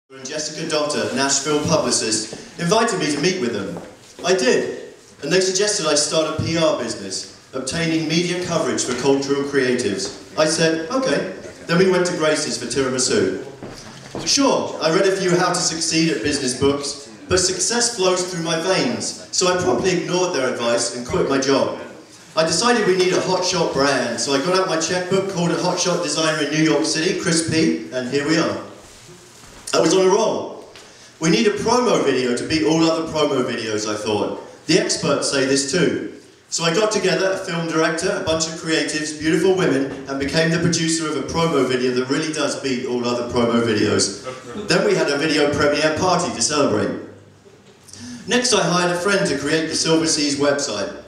And Jessica Dotter, Nashville publicist, invited me to meet with them. I did, and they suggested I start a PR business, obtaining media coverage for cultural creatives. I said, okay. Then we went to Grace's for tiramisu. Sure, I read a few how to succeed at business books, but success flows through my veins, so I promptly ignored their advice and quit my job. I decided we need a hotshot brand, so I got out my checkbook, called a hotshot designer in New York City, Chris P, and here we are. I was on a roll. We need a promo video to beat all other promo videos, I thought. The experts say this too. So I got together a film director, a bunch of creatives, beautiful women, and became the producer of a promo video that really does beat all other promo videos. Then we had a video premiere party to celebrate. Next I hired a friend to create the SWVA website.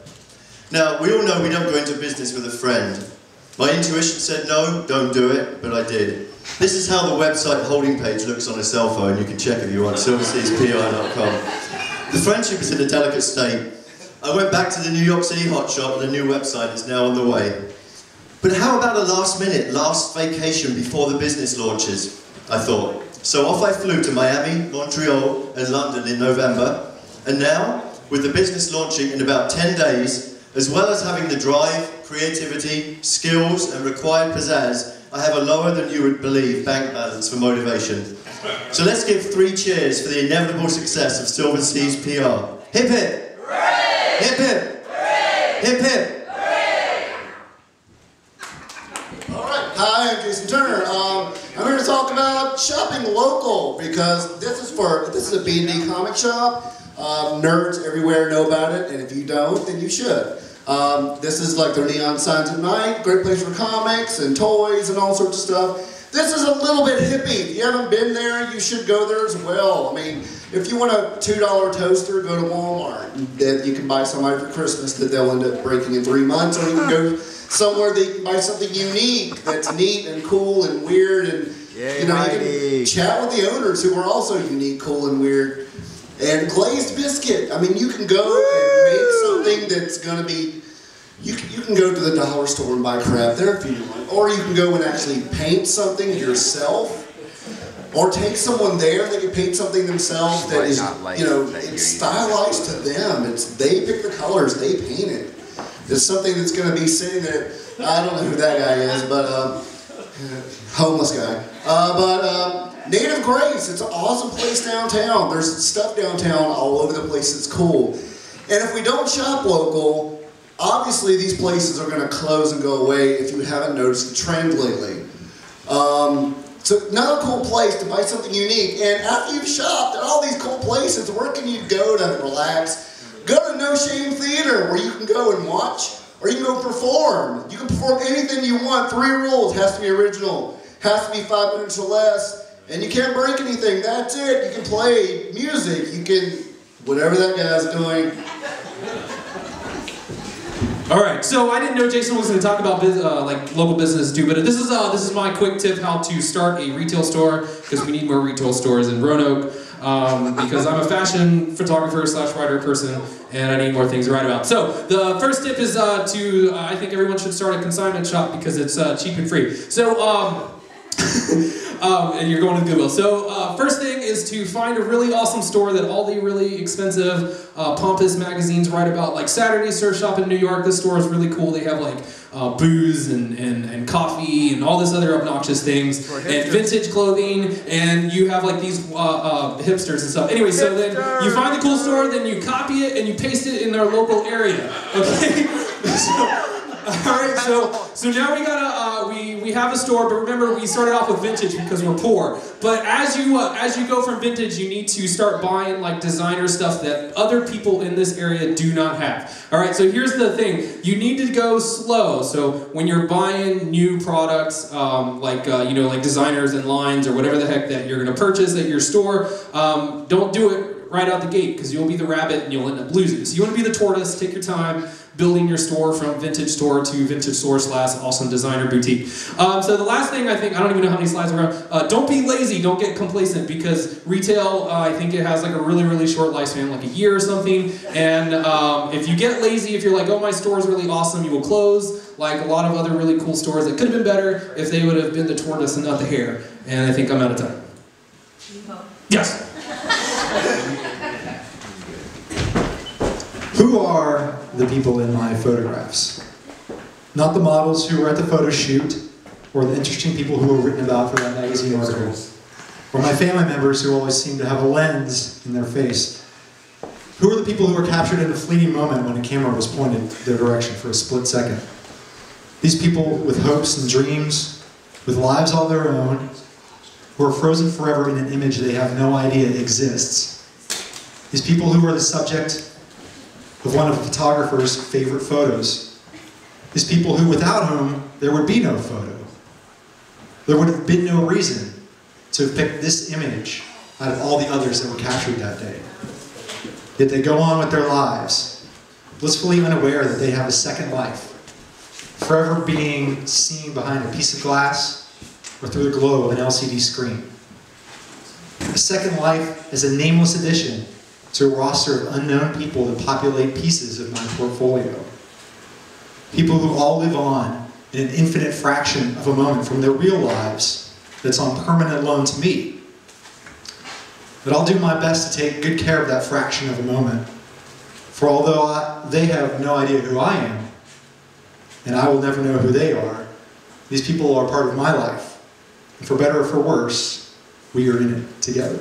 Now, we all know we don't go into business with a friend. My intuition said no, don't do it, but I did. This is how the website holding page looks on a cell phone. You can check if you want, SWVApr.com. The friendship is in a delicate state. I went back to the New York City hotshot and a new website is now on the way. But how about a last vacation before the business launches, I thought. So off I flew to Miami, Montreal and London in November. And now, with the business launching in about 10 days, as well as having the drive, creativity, skills and required pizzazz, I have a lower than you would believe bank balance for motivation. So let's give 3 cheers for the inevitable success of SWVA's PR. Hip hip! Hooray! Hip hip! Hooray! Hip hip! Hooray! Alright, hi, I'm Jason Turner. I'm here to talk about shopping local because this is a B&D comic shop. Nerds everywhere know about it, and if you don't, then you should. This is like their neon signs at night, great place for comics and toys and all sorts of stuff. This is a little bit hippie. If you haven't been there, you should go there as well. I mean, if you want a $2 toaster, go to Walmart. That you can buy somebody for Christmas that they'll end up breaking in 3 months, or you can go somewhere that you can buy something unique that's neat and cool and weird, and you can chat with the owners who are also unique, cool, and weird. And glazed biscuit. I mean, you can go and make something that's going to be, you can go to the dollar store and buy crap there if you want. Or you can go and actually paint something yourself. Or take someone there and they can paint something themselves that is, it's stylized to them. They pick the colors, they paint it. It's something that's going to be sitting there. I don't know who that guy is, but homeless guy. Native Grace, it's an awesome place downtown. There's stuff downtown all over the place that's cool. And if we don't shop local, obviously these places are going to close and go away if you haven't noticed the trend lately. So another cool place to buy something unique. And after you've shopped at all these cool places, where can you go to relax? Go to No Shame Theater, where you can go and watch, or you can go perform. You can perform anything you want. 3 rules: has to be original, has to be 5 minutes or less, and you can't break anything. That's it. You can play music. You can, whatever that guy's doing. All right. So I didn't know Jason was going to talk about like local business too, but this is my quick tip how to start a retail store, because we need more retail stores in Roanoke. Because I'm a fashion photographer / writer person, and I need more things to write about. So the first tip is I think everyone should start a consignment shop because it's cheap and free. So and you're going to Goodwill. So first thing is to find a really awesome store that all the really expensive, pompous magazines write about. Like Saturday Surf Shop in New York, this store is really cool. They have like booze and coffee and all this other obnoxious things, and vintage clothing, and you have like these hipsters and stuff. Anyway, so then you find the cool store, then you copy it and you paste it in their local area. Okay. Alright, so now we gotta we have a store, but remember we started off with vintage because we're poor. But as you go from vintage, you need to start buying like designer stuff that other people in this area do not have. Alright, so here's the thing. You need to go slow. So when you're buying new products, like designers and lines or whatever the heck that you're gonna purchase at your store, don't do it right out the gate, because you'll be the rabbit and you'll end up losing. So you want to be the tortoise. Take your time building your store from vintage store to vintage store / awesome designer boutique. So the last thing, I don't even know how many slides are around. Don't be lazy. Don't get complacent, because retail, I think it has like a really, really short lifespan, like a year or something. And if you get lazy, if you're like, oh, my store is really awesome, you will close. Like a lot of other really cool stores that could have been better if they would have been the tortoise and not the hare. And I think I'm out of time. Yes. Who are the people in my photographs? Not the models who were at the photo shoot, or the interesting people who were written about for that magazine article, or my family members who always seem to have a lens in their face. Who are the people who were captured in a fleeting moment when a camera was pointed their direction for a split second? These people with hopes and dreams, with lives all their own, who are frozen forever in an image they have no idea exists. These people who are the subject of one of a photographer's favorite photos. These people who, without whom, there would be no photo. There would have been no reason to have picked this image out of all the others that were captured that day. Yet they go on with their lives, blissfully unaware that they have a second life, forever being seen behind a piece of glass or through the glow of an LCD screen. A second life as a nameless addition to a roster of unknown people that populate pieces of my portfolio. People who all live on in an infinite fraction of a moment from their real lives that's on permanent loan to me. But I'll do my best to take good care of that fraction of a moment. For although they have no idea who I am, and I will never know who they are, these people are part of my life. And for better or for worse, we are in it together.